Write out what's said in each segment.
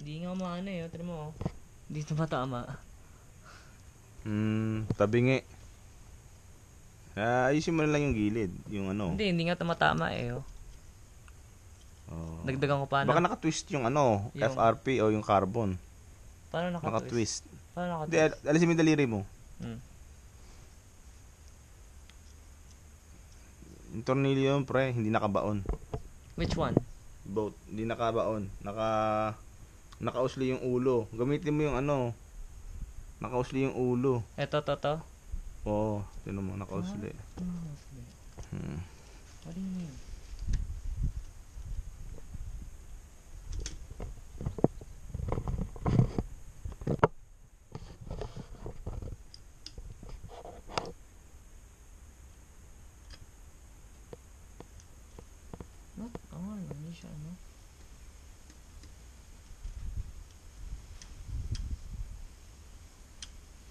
Hindi nga maano eh. Tira mo. Dito matama. Tabingi. Ayusin mo na lang yung gilid. Yung ano. Hindi nga tumatama eh. Dagdagan ko pa Baka naka-twist yung ano, yung FRP o yung carbon. Paano naka-twist? Paano naka-twist? Hindi, alisin mo yung daliri mo. Yung tornilyo yun, pre, hindi nakabaon. Which one? Both, hindi nakabaon. Nakausli yung ulo. Gamitin mo yung ano, nakausli yung ulo. Ito, to? Oo, tinan mo, nakausli. What do you mean? Hindi siya ano.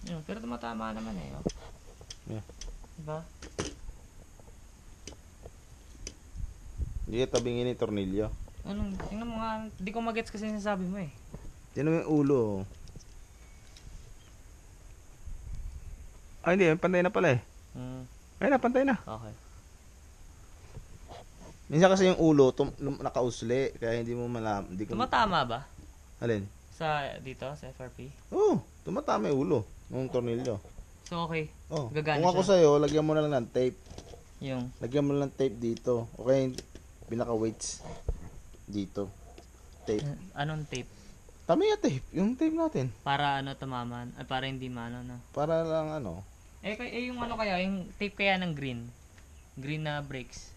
Yun, pero tumatama naman eh. Yeah. Diba? Hindi ka tabingin yung tornilyo. Tingnan mo nga, hindi ko magets kasi sinasabi mo eh. Tingnan mo yung ulo. Hindi, pantay na pala eh. Ayun na, pantay na. Okay. Minsan kasi yung ulo, nakausli, kaya hindi mo malam. Tumatama ba? Alin? Dito, sa FRP? Oo, tumatama yung ulo ng tornilyo. So okay, Kung gagana siya. ako sa'yo, lagyan mo na lang ng tape. Yung? Lagyan mo lang ng tape dito. Okay, pinaka-weights dito. Tape. Anong tape? Tamiya tape, yung tape natin. Para tumaman, para hindi maano na. Para lang ano. Yung ano kaya, yung tape kaya ng green? Green na brakes.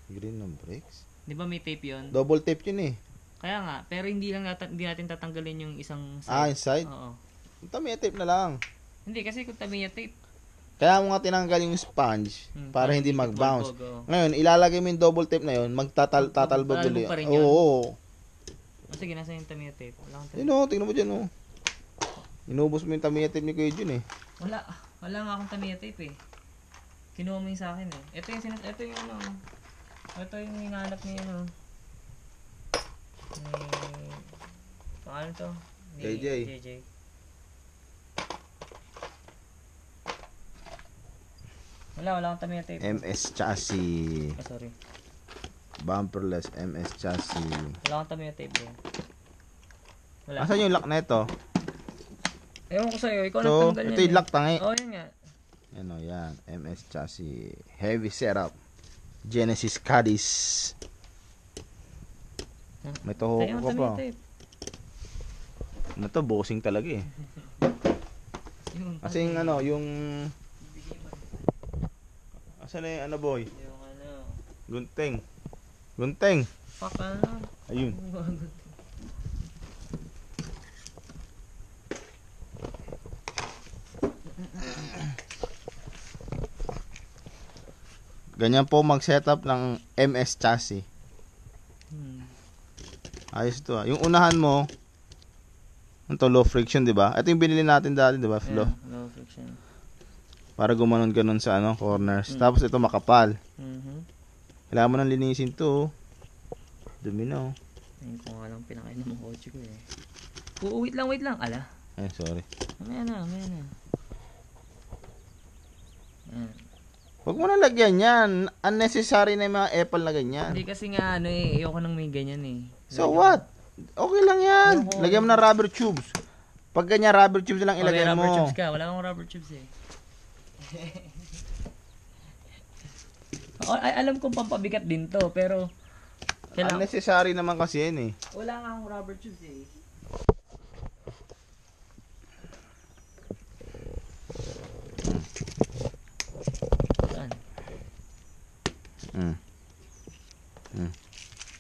Green ng brakes? Di ba may tape yun? Double tape yun eh. Kaya nga, pero hindi natin tatanggalin yung isang side. Inside? Oo. Tamiya tape na lang. Hindi, kasi kung Tamiya tape. Kaya mo nga tinanggal yung sponge para hindi mag-bounce. Ngayon, ilalagay mo yung double tape na yun, magtatalbog ulit. Oo. Sige, nasa yung Tamiya tape. Wala akong Tamiya. Tingnan mo dyan oh. Inubos mo yung Tamiya tape ni Kuya Jun eh. Wala nga akong Tamiya tape eh. Kinuha mo yung sa akin eh. Ito yung ano. Ito yung hinahanap niya ano. Paano to? JJ. Wala akong Tamiya tape. MS chassis. Sorry. Bumperless MS chassis. Wala akong Tamiya tape eh. Wala. Asan yung lock na ito? Ewan ko sa'yo, ikaw So, nagtanggal ito yung lock tangi. Yun nga. Ano yan, MS chassis. Heavy setup. Genesis Cadiz. May toho ko pa. Ano to, bossing talaga eh. Kasi yung ano, yung... Asan na yung ano boy? Yung ano... Gunting. Fuck ano? Ayun. Ganyan po mag-setup ng MS chassis. Ayos to. Yung unahan mo, ito low friction, 'di ba? Ito yung binili natin dati, 'di ba? Flow. Yeah, low friction. Para gumanon-ganon sa ano, corners. Tapos ito makapal. Kailangan mo nang linisin 'to. Dumi na oh. Ayun ko nga lang pinakain ng kotse ko eh. Wait lang. Ala. Ay, sorry. Mamaya na. Huwag mo na lagyan yan. Unnecessary na yung mga Apple na ganyan. Hindi kasi nga ano eh, ayoko nang may ganyan eh. So what? Okay lang yan. Lagyan mo ng rubber tubes. Pag ganyan, rubber tubes lang ilagay mo. Rubber tubes ka. Wala akong rubber tubes eh. Alam kong pampabigat din to, pero... Unnecessary naman kasi yan eh. Wala nga akong rubber tubes eh. Saan?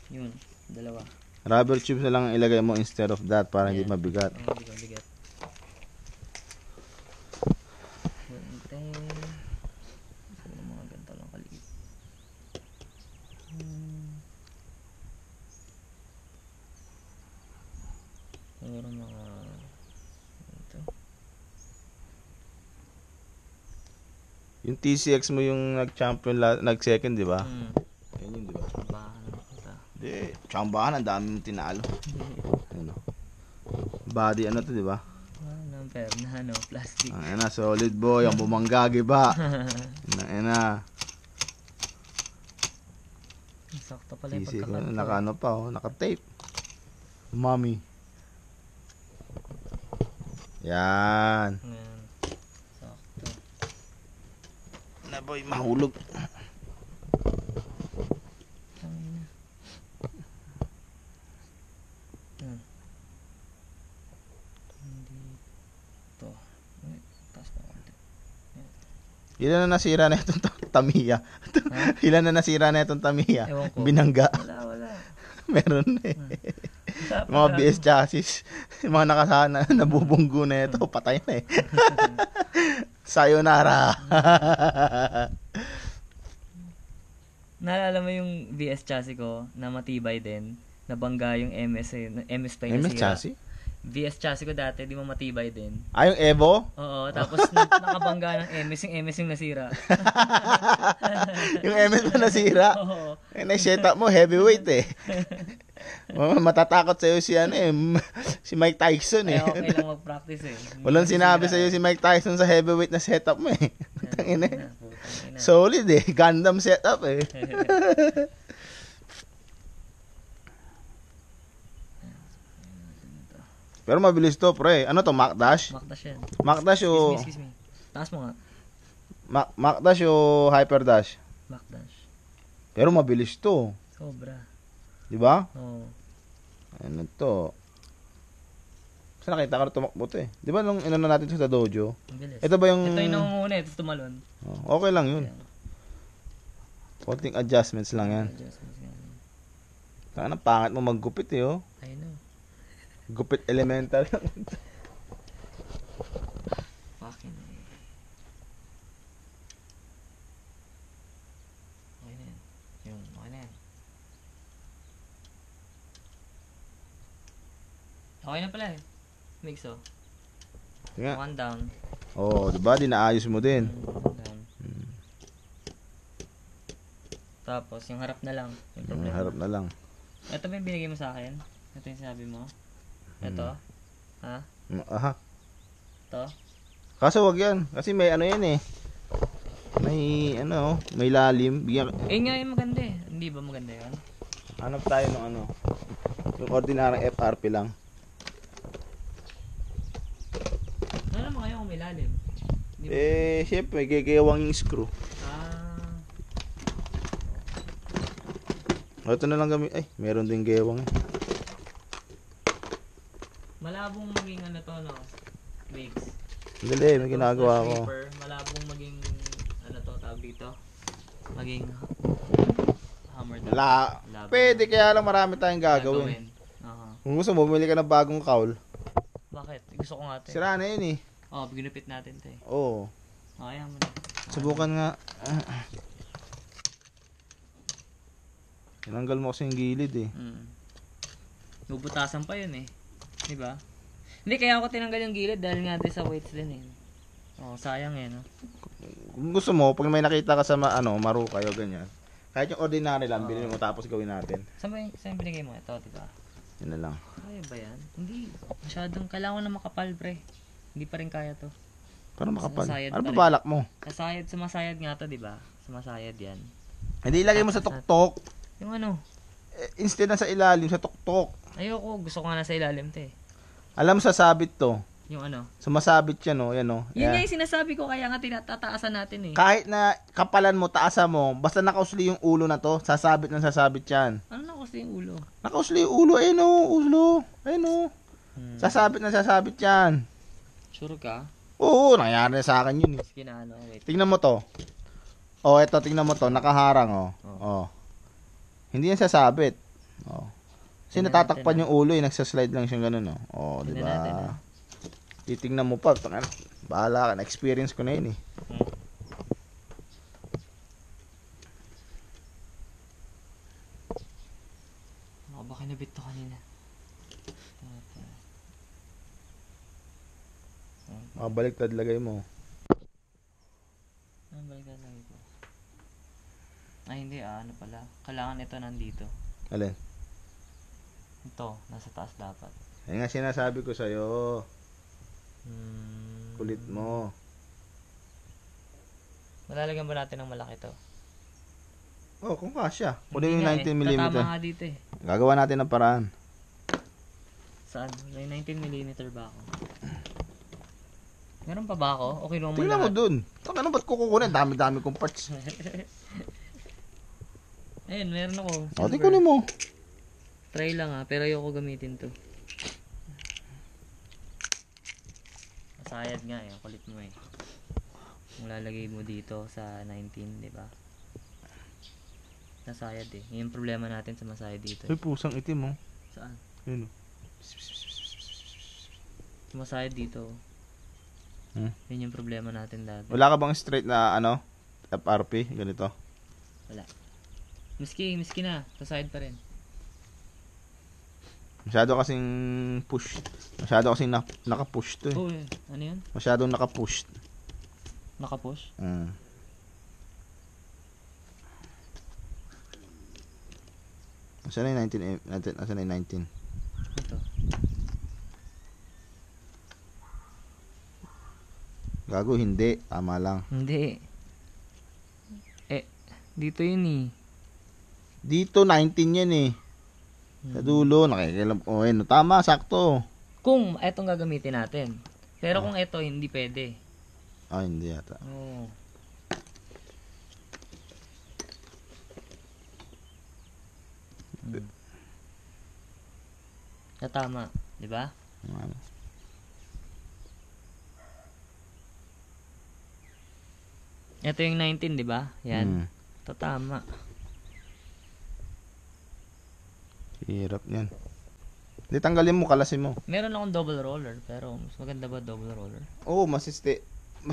Yun, dalawa. Rubber tubes na lang ilagay mo instead of that para hindi mabigat. Mabigat. Mga ganito lang kaliit. Siguro mga ito. Yung TCX mo yung nag-champion, nag-second, di ba? Yan yun, di ba? Bahala na kita. Hindi. Tsambahan, ang dami mong tinalo. Ano? Body ano to, di ba? Number na ano, plastic. Ayan na, solid boy. Ang bumanggagi ba? Ayan na. Sakto pala yung Sisi ko, pagkakat ko. naka-ano pa, oh, naka-tape. Mommy. Yan. Ayan. Sakto. Na boy, mahulog. Tangina. Dito. Ay, taas pa konti. Ilan na nasira na itong Tamiya? Ilan na nasira na itong Tamiya? Ewan ko. Binangga. Wala. Meron na eh. Mga BS chassis. Mga nakasana, nabubunggo na ito. Patay na eh. Sayonara. Naalala mo yung VS chassis ko na matibay din? Nabangga yung MS eh. MS pa yung MS nasira. chassis? VS chassis ko dati, di mo matibay din. Ah, yung Evo? Oo, tapos nakabangga ng MS, yung MS yung nasira. Yung MS pa nasira? Oo. Eh, na-set up mo, heavyweight eh. Matatakot sa'yo si, ano, eh, si Mike Tyson eh. Kaya okay lang mag-practice eh. Walang sinabi sa'yo si Mike Tyson sa heavyweight na setup mo eh. Tangina eh. Putang ina. Solid eh. Gundam setup eh. Pero mabilis to, pre. Ano to, Mac Dash? Makdash yan. Mac Dash o Excuse me. Taas mo nga. Mac Dash o Hyper Dash? Makdash. Pero mabilis to, Sobra. 'di ba? Oo. Ano to? Saan nakita ka na tumakbo to eh? 'Di ba nung inano natin sa dojo? Ang bilis. Ito ba yung Ito yung nangunguna, ito tumalon. Oh, okay lang 'yun. Konting adjustments lang 'yan. Adjustments nga. Taka na pangit mo maggupit eh, oh. I know. Gupit elemental. Fucking okay na yan. Yung, okay na yan. Okay na pala eh. Mixo. Nga. One down. Oh, 'di ba? Dinaayos mo din. One down. Tapos, yung harap na lang. Yung problema. Harap na lang. Ito ba yung binigay mo sa akin? Ito yung sinabi mo? Ito? Ha? Aha. Ito? Kaso wag 'yan kasi may ano 'yan eh. May ano, may lalim. Bigyan Eh nga yung maganda eh. Hindi ba maganda yun? hanap tayo ng ano. Yung ordinaryong FRP lang. Ano naman kayo kung may lalim? Hindi ba? Eh, syempre, gegewang yung screw. Ah, Ito na lang kami. Ay, meron din gewang. malabong maging ano to, no? Wigs. Dali, may ginagawa ko. Malabong maging, ano to, tawag dito? Maging hammer down. Labong. Pwede, kaya lang marami tayong gagawin. Aha. Kung gusto mo, bumili ka ng bagong kaul. Bakit? Gusto ko nga ito. Sira na yun eh. Oh, ginupit natin ito eh. Oo. Ayaw mo na. Subukan nga. Tinanggal mo kasi yung gilid eh. Bubutasan pa yun eh. Di ba? Hindi, kaya ako tinanggal yung gilid dahil nga din sa weights din eh. Oh, sayang eh, no? Kung gusto mo, pag may nakita ka sa marukay o ganyan, kahit yung ordinary lang, bilhin mo tapos gawin natin. Saan binigay mo? Ito, di ba? Yan na lang. Kaya ba yan? Hindi. Masyadong kailangan na makapal, pre. Hindi pa rin kaya to. Para makapal. Sasayad Ano pa pa rin. balak mo? Sumasayad nga to, di ba? Sumasayad yan. Hindi ilagay mo sa tuktok. Yung ano? Instead na sa ilalim, sa tuktok. Ayoko, gusto ko nga nasa ilalim to eh. Alam mo, sasabit to. Yung ano? Sumasabit yan, oh. Yan, oh. Yun nga Yan. yung sinasabi ko, kaya nga tinataasan natin eh. Kahit na kapalan mo, taasan mo, basta nakausli yung ulo na to, sasabit yan. Ano na kasi yung ulo? Nakausli yung ulo, ayun oh, ulo. Ayun oh. Sasabit yan. Sure ka? Oo, nangyari na sa akin yun eh. Sige na ano, wait. Tingnan mo to. Oh, eto, tingnan mo to, nakaharang oh. Oh. Hindi yan sasabit. Oh. Kasi Tingnan natatakpan natin, yung ulo eh, nagsaslide lang siyang ganun oh. Oh, di Tingnan natin, ba? Titingnan mo pa, bahala ka, na-experience ko na yun eh. Baka kinabit to kanina. Mabaliktad lagay mo. Ano ba yung gagawin ko? Ay hindi ano pala. Kailangan ito nandito. Alin? To, nasa taas dapat. Ayun nga sinasabi ko sa'yo. Hmm. Kulit mo. Malalagyan ba natin ng malaki to? Oh, kung kasya. Kunin Hindi yung nga 19mm. Tatama nga dito eh. Gagawa natin ng paraan. Saan? May 19mm ba ako? Meron pa ba ako? Okay mo Tingnan mo lahat. dun. Taka na ba't kukunin? Dami-dami kong parts. Ayun, meron ako. O, di kunin mo. Try lang pero ayoko gamitin to. Masayad nga ang kulit mo eh. Kung lalagay mo dito sa 19, di ba? Nasayad eh. Yung problema natin sa masayad dito. Ay, pusang itim, oh. Saan? Yun, oh. Masayad dito. Yun yung problema natin dati. Wala ka bang straight na, FRP? Ganito? Wala. Miski na. Masayad pa rin. Masyado kasing push. Masyado kasing naka-push to, eh. Oh, ano yun? Masyadong naka-push. Nakapush? Nasaan na yung 19? Nasaan na yung 19? Ito. Gago, hindi. Tama lang. Hindi. Dito yun eh. Dito, 19 yan eh. Sa dulo, nakikilam. Oh, no, tama, sakto. Kung etong gagamitin natin. Pero kung eto, hindi pwede. Hindi yata. Oo. Tama, di ba? Ito yung 19, di ba? Yan. Ito tama. Hirap yan. Di tanggalin mo, kalasin mo. Meron akong double roller, pero mas maganda ba double roller? Oo, mas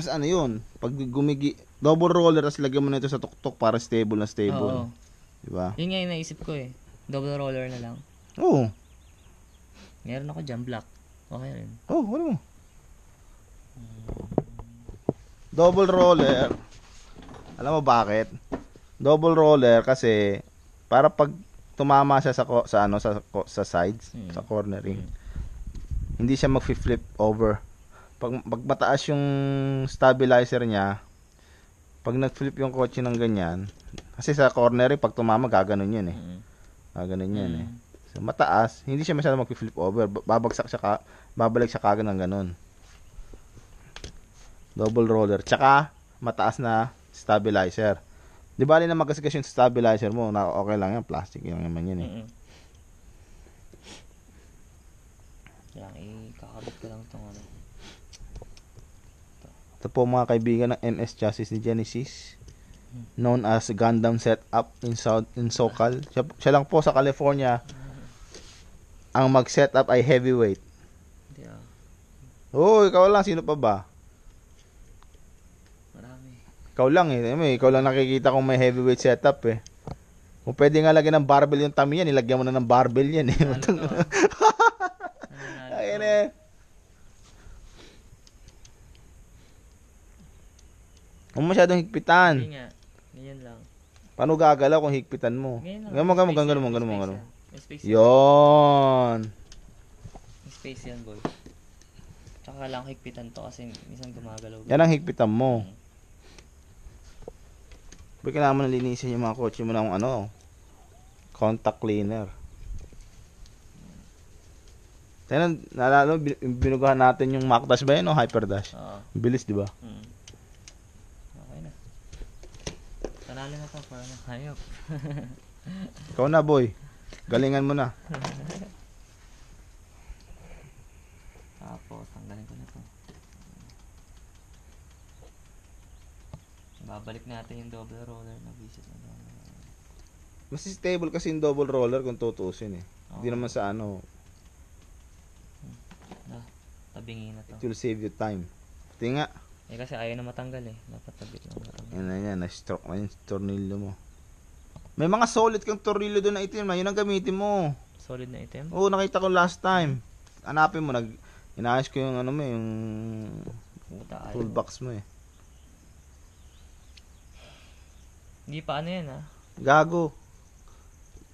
ano yun. Pag double roller, tapos lagyan mo na ito sa tuktok para stable na stable. Oo. Diba? Yun nga yung naisip ko eh. Double roller na lang. Oo. Meron ako dyan, black. Okay rin. Wala mo. Double roller. Alam mo bakit? Double roller kasi para pag tumama siya sa sides, sa cornering. Hindi siya mag-flip over. Pag mataas yung stabilizer niya, pag nag-flip yung kotse ng ganyan, kasi sa cornering pag tumama gaganon 'yan eh. Gaganon 'yan eh. So mataas, hindi siya masyadong mag-flip over, babalik siya kagad ng ganon. Double roller, tsaka mataas na stabilizer. Di ba na magkasigas yung stabilizer mo, na okay lang yan, plastic lang naman yan eh. Kaya ikakabit ko lang itong ano. Ito po mga kaibigan ng MS chassis ni Genesis, known as Gundam Setup in SoCal. Siya lang po sa California ang mag-setup ay heavyweight. Ikaw lang, sino pa ba? Ikaw lang eh. Ikaw lang nakikita kong may heavyweight setup eh. Kung pwede nga lagyan ng barbell yung tummy yan, ilagyan mo na ng barbell yan eh. Ayun eh. Huwag masyadong higpitan. Hindi nga. Ganyan lang. Paano gagalaw kung higpitan mo? Ganun mo. Yon. Yon. Space yan, boy. Tsaka lang higpitan to kasi minsan gumagalaw. Yan ang higpitan mo. Pero kailangan mo na linisin yung mga kotse mo ng contact cleaner. Tayo naalala, binugahan natin yung Mac Dash ba yun o Hyper Dash? Oo. Bilis, di ba? Okay na. Tanalo na to para na hayop. Ikaw na, boy. Galingan mo na. Tapos, tanggalin ko na to. Babalik natin yung double roller na visit na doon. Mas stable kasi yung double roller kung tutusin eh. Hindi naman sa tabingin na to. It will save you time. Pati nga. Kasi ayaw na matanggal eh. Dapat tabit lang matanggal. Yan, na-stroke na yung tornilyo mo. May mga solid kang tornilyo doon na itim na. Yun ang gamitin mo. Solid na itim? Oo, nakita ko last time. Hanapin mo, inaayos ko yung yung toolbox mo eh. Hindi pa ano yan Gago.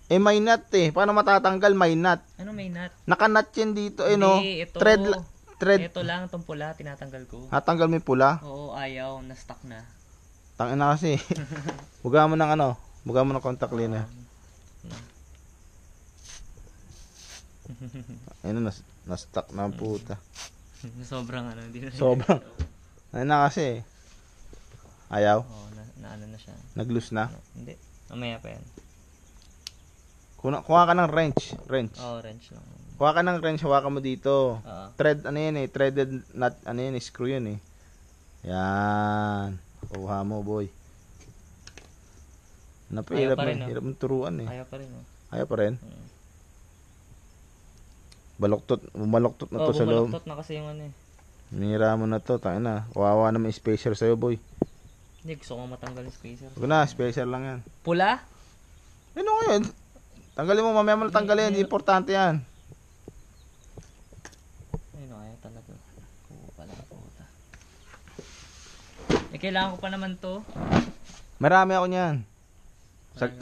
May nut eh. Paano matatanggal may nut? Ano Ano may nut? Naka-nut yan dito, eh, no? Hindi, ito. Thread. Ito lang, itong pula, tinatanggal ko. Natanggal mo yung pula? Oo, ayaw, na-stuck na. Tangin na kasi. Buga mo ng ano? Buga mo ng contact cleaner. Ayun, na-stuck na ang puta. Sobrang ano, hindi na. Sobrang. Ayun na kasi. Ayaw? Oo, ano na siya. Nag-loose na? Hindi, mamaya pa yan. Kuha ka ng wrench. Oo, wrench lang. Kuha ka ng wrench, hawakan mo dito. Oo. Thread, ano yan eh, threaded nut, ano yan, screw yun eh. Yan. Kuha mo, boy. Ayaw pa rin, no? Hirap mong turuan eh. Ayaw pa rin, no? Ayaw pa rin? Bumaloktot na to sa loob. bumaloktot na kasi yung ano eh. Minira mo na to, tangin na. Kawawa naman yung spacer sa'yo, boy. Hindi, gusto ko matanggal yung spacer. Huwag na, spacer lang yan. Pula? Ano ngayon? Tanggalin mo, mamaya mo na tanggalin. Hindi importante yan. Ayun, ayaw talaga. Oo, pala puta. Eh, kailangan ko pa naman to. Marami ako niyan.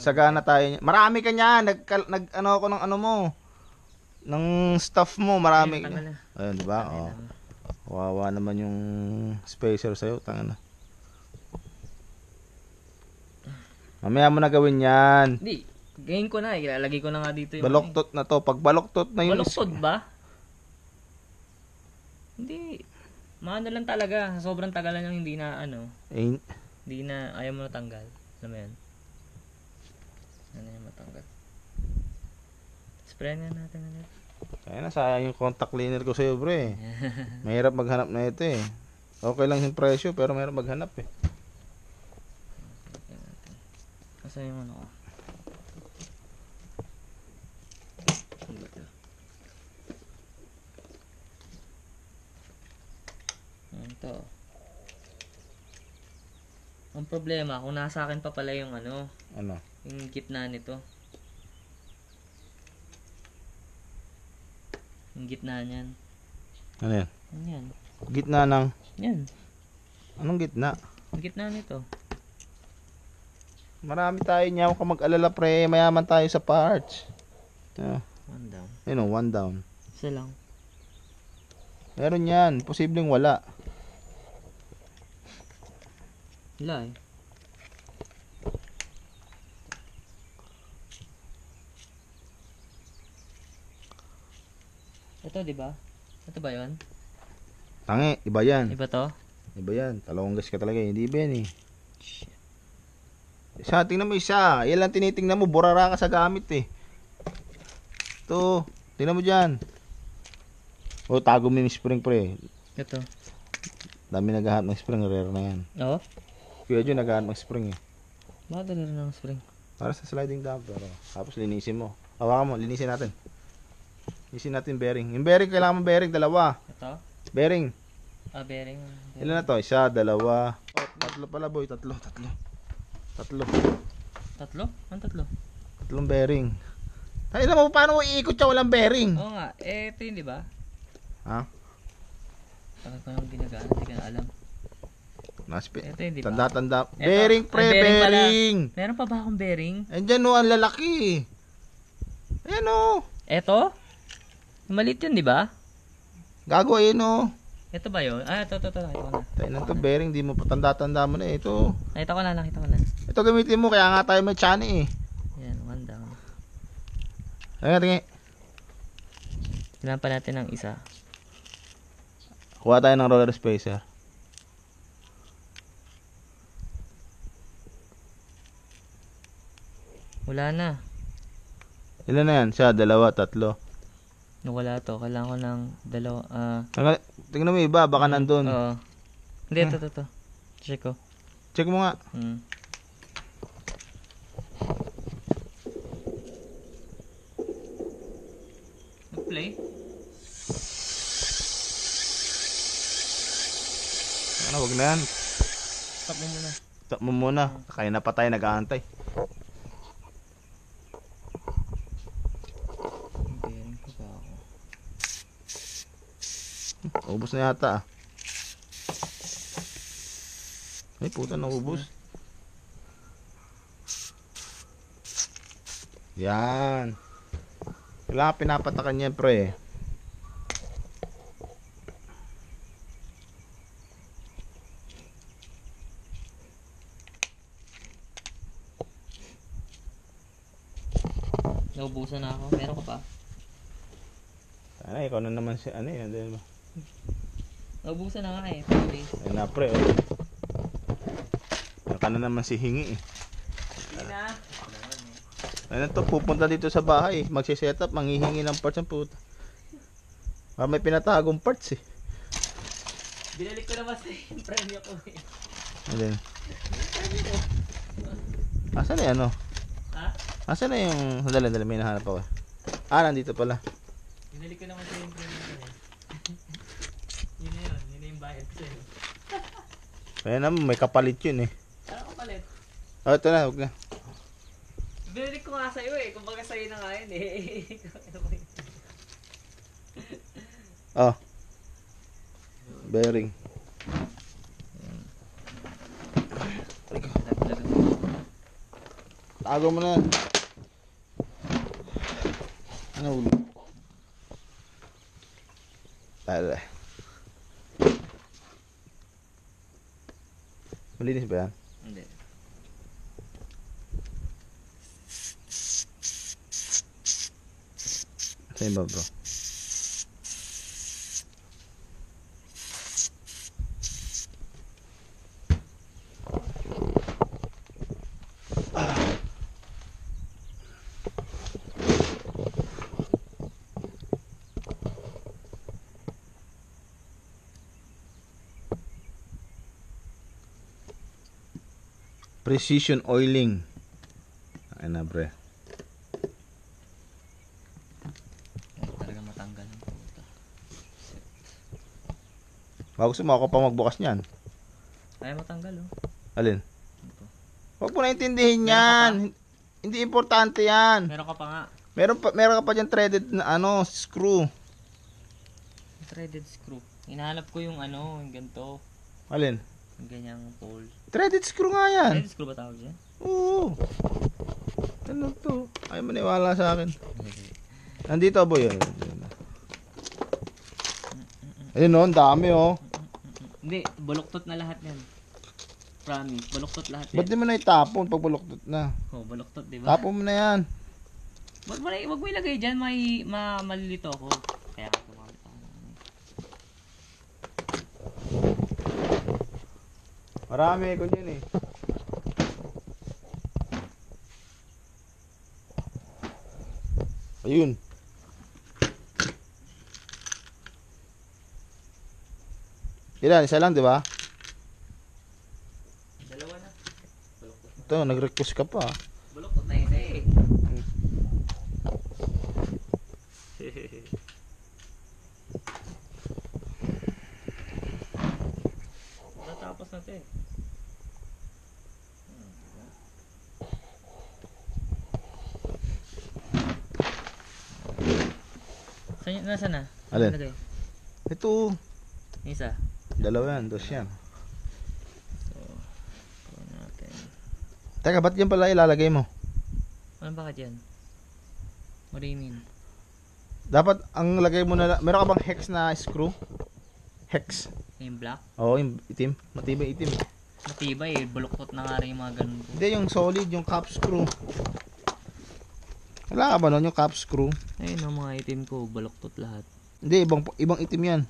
Sagana tayo niyan. Marami ka niyan. Ano ako ng ano mo. Ng stuff mo, marami. Ayun, di ba? Oh. Kawawa naman yung spacer sa'yo. Tanga na. Mamaya mo na gawin yan. Hindi. Gain ko na, ilalagay ko na nga dito yung baloktot na to. Pag baloktot na yun. baloktot ba? Hindi. Maano lang talaga. Sobrang tagalan yung hindi na ano. Hindi na, ayaw mo natanggal. Alam mo yan? Ano yung matanggal? Spray na natin ulit. Kaya na, sayang yung contact cleaner ko sa'yo, bre. Mahirap maghanap na ito eh. Okay lang yung presyo, pero mahirap maghanap eh. Kasi yung ano ko. Ito. Ang problema, kung nasa akin pa pala yung ano. Ano? Yung gitna nito. Yung gitna niyan. Ano yan? Ano yan? Gitna ng... Yan. Anong gitna? Yung gitna nito. Marami tayo niya. Huwag ka mag-alala, pre. Mayaman tayo sa parts. One down. Ayun o, one down. Isa lang. Meron yan. Posibleng wala. Wala eh. Ito, di ba? Ito ba yun? Tangi, iba yan. Iba to? Iba yan. Talawang gas ka talaga. Hindi iba yan eh. Isa, tingnan mo isa. Yan lang tinitingnan mo. Burara ka sa gamit eh. Ito. Tingnan mo dyan. O, tago mo yung spring, pre. Ito. Dami naghahanap ng spring. Rare na yan. Oo? Kuya Jun, naghahanap ng spring eh. Bakit na rin ng spring? Para sa sliding damper. Oh. Tapos linisin mo. Hawakan mo. Linisin natin. Linisin natin bearing. Yung bearing, kailangan mo bearing. Dalawa. Ito? Bearing. Ah, bearing. Ilan na to? Isa, dalawa. Oh, tatlo pala boy. Tatlo. Tatlo? Ang tatlo? Tatlong bearing. Ay, alam mo, paano mo iikot siya walang bearing? Oo nga. Eh, ito yun, di ba? Ha? Bakit pa naman ginagaan? Hindi ka na alam. Ito yun, di ba? Tanda. Ito. Bearing, pre, Ay, bearing pala. bearing. Meron pa ba akong bearing? Andyan o, ang lalaki. Ayan o. Ito? Maliit yun, di ba? Gago, ayan o. Ito ba yun? Ah, ito. Nakita ko na. Tayo na to, bearing. Di mo pa tanda mo na. Ito. Nakita ko na. Ito gamitin mo, kaya nga tayo may chani eh. Yan, one down. Ayan nga, tingin. Kailangan pa natin ng isa. Kuha tayo ng roller spacer. Wala na. Ilan na yan? Siya, dalawa, tatlo. Wala to. Kailangan ko ng dalawa. Tingnan mo iba, baka nandun. Oo. Hindi, ito. Check ko. Check mo nga. Play? Ano, wag na yan. Stop mo muna. Stop mo muna. Kaya na pa tayo nag-aantay. Bearing pa ba ako? Ubus na yata ah. Ay puta, naubos. Yan. Kailangan pinapatakan yan, pre. Naubusan na ako. Meron ka pa? Sana, ikaw na naman si, ano yun, din ba? Naubusan na nga eh. Please. Ayun na, pre, oh. Ka na naman si Hingi, eh. Hindi na. Ayun to, pupunta dito sa bahay, magsiset up, manghihingi ng parts ang puta. May pinatagong parts, eh. Binalik ko naman sa yung premyo ko eh. Ayun. Asan na yan, ano? Ha? Asan na yung... Dali, may nahanap ako. Nandito pala. Binalik ko naman sa yung premyo ko eh. Yun na yun. Yun na yung bayad ko sa'yo. Ayun naman, may kapalit yun, eh. Ano kapalit? Oh, ito na, huwag na. Binalik ko nga sa'yo eh. Kumbaga sa'yo na nga yun eh. Oh. Bearing. Tago mo na. Ano ulo? Tala. Malinis ba yan? Hindi. Sa'yo ba, bro? Precision oiling. Ayun na, bre. Talaga matanggal ang puta. Bago gusto mo ako pa magbukas niyan. Kaya matanggal oh. Alin? Ito. Huwag mo na intindihin Meron yan. Hindi importante yan. Meron ka pa nga. Meron ka pa dyan threaded na ano, screw. Threaded screw. Hinahanap ko yung ano, yung ganito. Alin? Yung ganyang pole. Threaded screw nga yan. Threaded screw ba tawag dyan? Oo. Ano to? Ay maniwala sa akin. Nandito boy yun. Ayun o, ang dami oh. Hindi, baluktot na lahat yan. Promise, baluktot lahat yan. Ba't di mo na itapon pag buloktot na? Oh, baluktot, di ba? Tapon mo na yan. Wag mo ilagay dyan, malilito ako. Kaya ako tumawag ako. Marami ko dyan eh. Ayun. Ilan? Isa lang, di ba? Dalawa na. Baluktot na. Ito, nag-request ka pa. Baluktot na isa eh. Natapos na ito eh. Nasaan na? Alin? Nilagay? Ito. Isa. Dalawa yan, dos yan. So, kuha natin. Teka, ba't yan pala ilalagay mo? Ano bakit yan? What do you mean? Dapat ang lagay mo na, meron ka bang hex na screw? Hex. Yung black? Oo, yung itim. Matibay itim. Matibay eh. Baluktot na nga rin yung mga ganun ko. Hindi, yung solid, yung cap screw. Wala ka ba nun, yung cap screw? Ayun ang mga itim ko. Baluktot lahat. Hindi, ibang itim yan.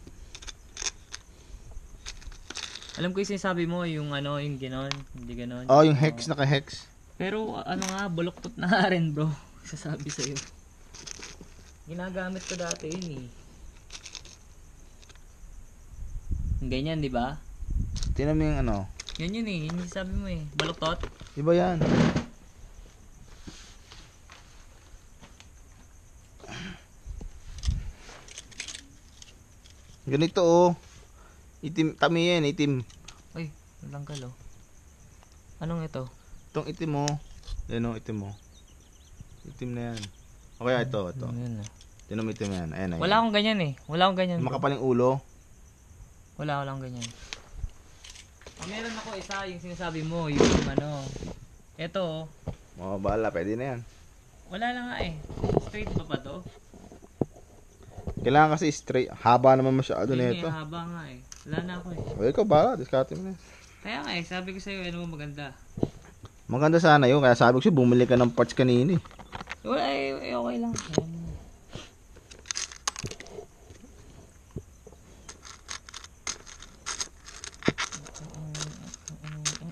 Alam ko yung sinasabi mo, yung ano, yung ganon. Hindi ganon. Oo, yung hex, naka-hex. Pero ano nga, baluktot na nga rin bro. Sasabi sa'yo. Ginagamit ko dati yun eh. Ganyan, di ba? Tingnan mo yung ano. Yun yun eh. Yun yung sabi mo eh. Baluktot. Iba yan. Ganito oh. Itim, tami yan, itim. Ay, nalanggal oh. Anong ito? Itong itim mo. Yan oh, itim mo. Itim na yan. O kaya ito. Ayan na. Tingnan mo itim yan. Ayan, ayan. Wala akong ganyan eh. Wala akong ganyan. Yung Bro. makapaling ulo. Wala akong ganyan. Meron ako isa, yung sinasabi mo, yung ano. Ito oh. Mga bala, pwede na yan. Wala lang nga eh. Straight ba to? Kailangan kasi straight. Haba naman masyado Yun na nga, ito. haba nga eh. Wala na ako eh. O ikaw ba? Diskarte mo na. Kaya nga eh, sabi ko sa'yo, ano mo maganda. Maganda sana yun. Kaya sabi ko siya, bumili ka ng parts kanina eh. Wala eh, okay lang.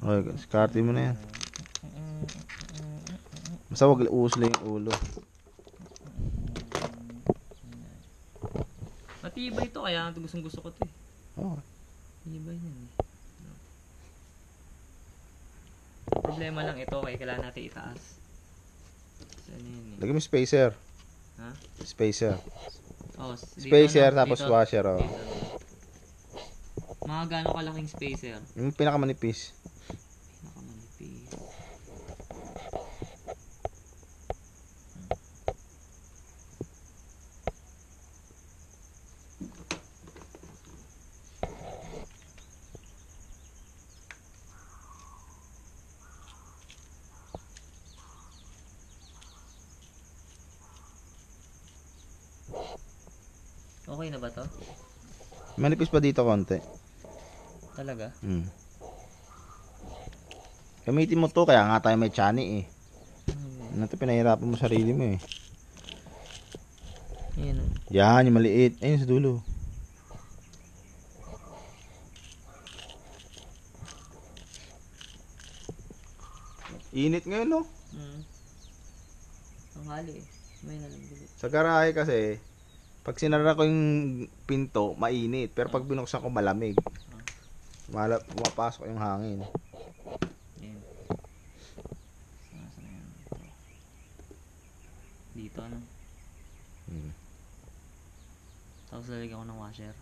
Okay, diskarte mo na yan. Basta wag uusli yung ulo. Matibay to, kaya gustong gusto ko to eh. Oh. Matibay yan eh. Problema lang ito, kaya kailangan natin itaas. So, ano yun eh. Lagyan mo spacer. Ha? Spacer. Oh, Spacer dito, tapos dito. washer. Oh. Dito. Mga gano'ng kalaking spacer? Yung pinakamanipis. Pinakamanipis. Okay na ba to? Manipis pa dito konti. Talaga? Gamitin mo to, kaya nga tayo may chani eh. Ano to, pinahirapan mo sarili mo eh. Ayan. Yan, yung maliit. Ayun sa dulo. Init ngayon no? Ang hali eh. May nalambilit. Sa garahe kasi, pag sinara ko yung pinto, mainit. Pero pag binuksan ko, malamig. Pumapasok yung hangin. Ayan. Saan yan? Dito ano? Tapos lalagyan ko ng washer.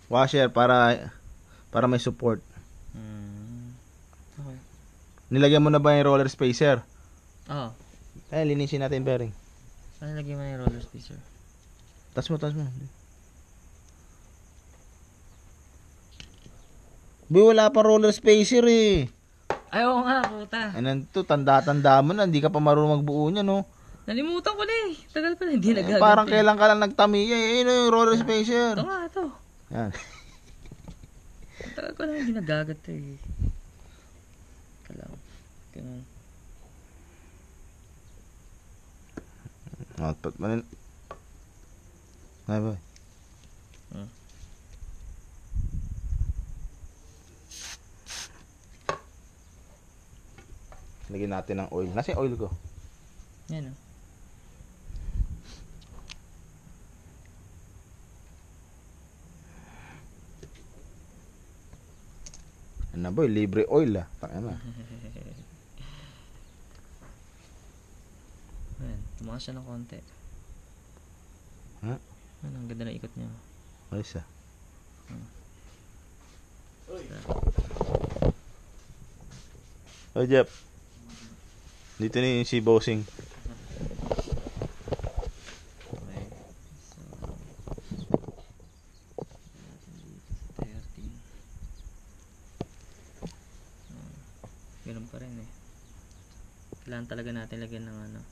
Washer para may support. Okay. Nilagyan mo na ba yung roller spacer? Oo. Ay, linisin natin yung bearing. Saan nilagyan mo yung roller spacer? Tas mo. Boy, wala pang roller spacer eh. Ay, oo nga, puta. Ay, nanto, tanda-tanda mo na, hindi ka pa marunong magbuo niya, no? Nalimutan ko na eh. Tagal pa na, hindi nagaganti. Parang kailan ka lang nagtamiya eh. Ayun yung roller spacer. Ito nga, ito. Yan. Tagal ko na, hindi nagaganti eh. Kalang. Ganun. Output mo rin. Ay, boy. Lagyan natin ng oil. Nasa yung oil ko? Yan o. Ano na boy, libre oil ah. Taka na. Ayan, tumakas siya ng konti. Ha? Ano, ang ganda na ikot niya. Ayos ah. Oh Jeff. Dito na yung si Bossing. Okay. So, 13. Ganun pa rin eh. Kailangan talaga natin lagyan ng ano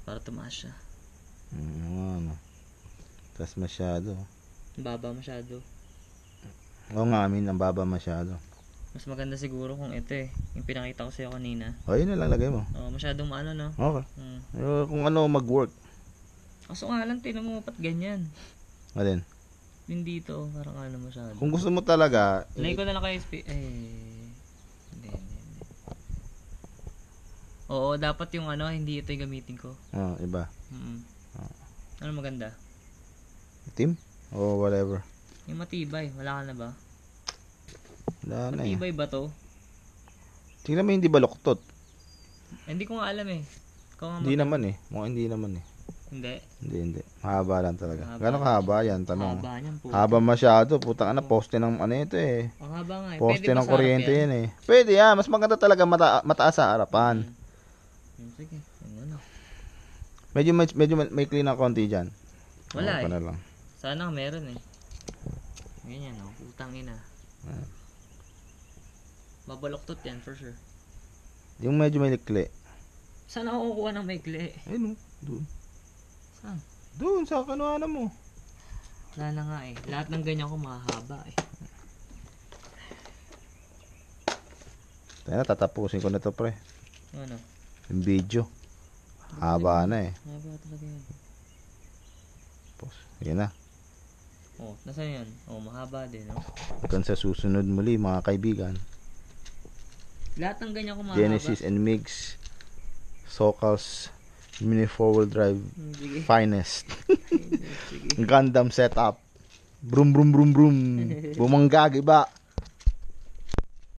para tumaas siya. Ano. Tas masyado. Baba masyado. Oo nga, ang baba masyado. Mas maganda siguro kung ito eh. Yung pinakita ko sa'yo kanina. O, yun na lang lagay mo. Masyadong maano no? Okay. Kung ano mag-work. Kaso nga lang, tinan mo pat ganyan. Alin? Yung dito, parang ano masyado. Kung gusto mo talaga, Lagay ko na lang kayo hindi. Oo, dapat yung ano, hindi ito yung gamitin ko. iba. Ano maganda? Team? O whatever. Yung matibay, wala ka na ba? Wala na eh. Matibay ba to? Tingnan mo hindi baluktot. Hindi ko nga alam eh. Hindi naman eh. Mukhang hindi naman eh. Hindi. Mahaba lang talaga. Gano'ng kahaba yan? Tanong. Haba niyan po. Haba masyado. Putang ana, poste ng ano ito eh. Ang haba nga eh. Poste Pwede ba ng sa kuryente harap yan eh. Pwede yan. Mas maganda talaga mataas sa harapan. Sige. Ano? Medyo may clean ng konti dyan. Wala na lang. Sana meron eh. Ganyan oh. Utang ina. Babaloktot yan for sure. Yung medyo may likli. Saan ako kukuha ng maikli? Ayun o. Doon. Saan? Doon sa kanuhanan mo. Wala na nga eh. Lahat ng ganyan ko mahaba eh. Tayo na, tatapusin ko na to pre. Ano? Yung video. Haba na eh. Mahaba talaga yan. Tapos, yun na. Oh, nasaan yan? Oh, mahaba din, no? Hanggang sa susunod muli mga kaibigan. Lahat ng ganyan ko mahaba. Genesis and Migs. Sokals Mini 4-wheel drive. Sige. Finest. Sige. Gundam setup. Brum brum brum brum. Bumanggag iba.